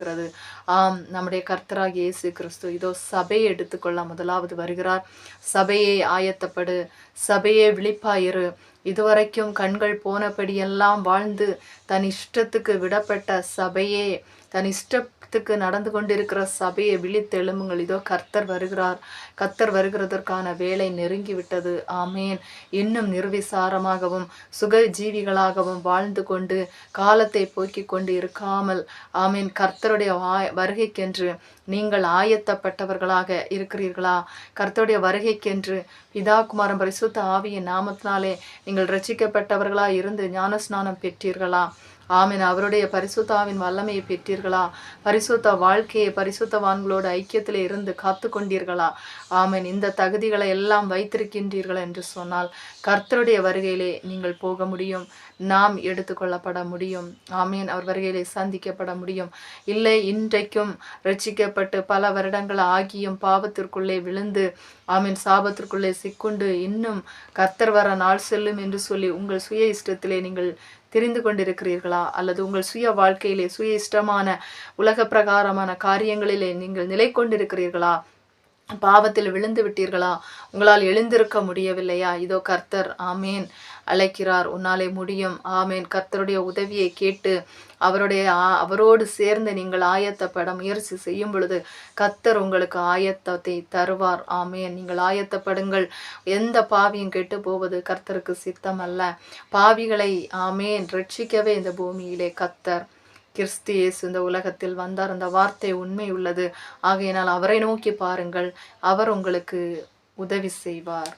இருக்கிறது. ஆம், நம்முடைய கர்த்தராகிய இயேசு கிறிஸ்து இதோ சபையை எடுத்துக்கொள்ள முதலாவது வருகிறார். சபையை ஆயத்தப்படு, சபையே விழிப்பாயிரு. இதுவரைக்கும் கண்கள் போனபடியெல்லாம் வாழ்ந்து தன் இஷ்டத்துக்கு விடப்பட்ட சபையே, தன் இஷ்டத்துக்கு நடந்து கொண்டிருக்கிற சபையை விழித்தெழும்புங்கள். இதோ கர்த்தர் வருகிறார். கர்த்தர் வருகிறதற்கான வேலை நெருங்கிவிட்டது. ஆமேன். இன்னும் நிர்விசாரமாகவும் சுக ஜீவிகளாகவும் வாழ்ந்து கொண்டு காலத்தை போக்கிக் கொண்டு இருக்காமல், ஆமேன், கர்த்தருடைய வருகைக்கென்று நீங்கள் ஆயத்தப்பட்டவர்களாக இருக்கிறீர்களா? கர்த்தருடைய வருகைக்கென்று பிதா குமாரன் பரிசுத்த ஆவியின் நாமத்தினாலே நீங்கள் ரட்சிக்கப்பட்டவர்களா இருந்து ஞானஸ்நானம் பெற்றீர்களா? ஆமீன். அவருடைய பரிசுத்தாவின் வல்லமையை பெற்றீர்களா? பரிசுத்த வாழ்க்கையை பரிசுத்தவான்களோடு ஐக்கியத்தில் இருந்து காத்து கொண்டீர்களா? ஆமீன். இந்த தகுதிகளை எல்லாம் வைத்திருக்கின்றீர்கள் என்று சொன்னால் கர்த்தருடைய வருகையிலே நீங்கள் போக முடியும். நாம் எடுத்துக்கொள்ளப்பட முடியும். ஆமீன். அவர் வருகையிலே சந்திக்கப்பட முடியும். இல்லை, இன்றைக்கும் ரட்சிக்கப்பட்டு பல வருடங்கள் ஆகியும் பாவத்திற்குள்ளே விழுந்து, ஆமீன், சாபத்திற்குள்ளே சிக்குண்டு இன்னும் கர்த்தர் வர நாள் செல்லும் என்று சொல்லி உங்கள் சுய இஷ்டத்திலே நீங்கள் தெரிந்து கொண்டிருக்கிறீர்களா? அல்லது உங்கள் சுய வாழ்க்கையிலே சுய இஷ்டமான உலக பிரகாரமான காரியங்களிலே நீங்கள் நிலை கொண்டிருக்கிறீர்களா? பாவத்தில் விழுந்து விட்டீர்களா? உங்களால் எழுந்திருக்க முடியவில்லையா? இதோ கர்த்தர், ஆமேன், அழைக்கிறார். உன்னாலே முடியும். ஆமேன். கர்த்தருடைய உதவியை கேட்டு அவரோடு சேர்ந்து நீங்கள் ஆயத்தப்பட முயற்சி செய்யும் பொழுது கர்த்தர் உங்களுக்கு ஆயத்தத்தை தருவார். ஆமேன். நீங்கள் ஆயத்தப்படுங்கள். எந்த பாவியும் கெட்டு போவது கர்த்தருக்கு சித்தம் அல்ல. பாவிகளை, ஆமேன், ரட்சிக்கவே இந்த பூமியிலே கர்த்தர் கிறிஸ்து இயேசு இந்த உலகத்தில் வந்தார். அந்த வார்த்தை உண்மை உள்ளது. ஆகையினால் அவரை நோக்கி பாருங்கள். அவர் உங்களுக்கு உதவி செய்வார்.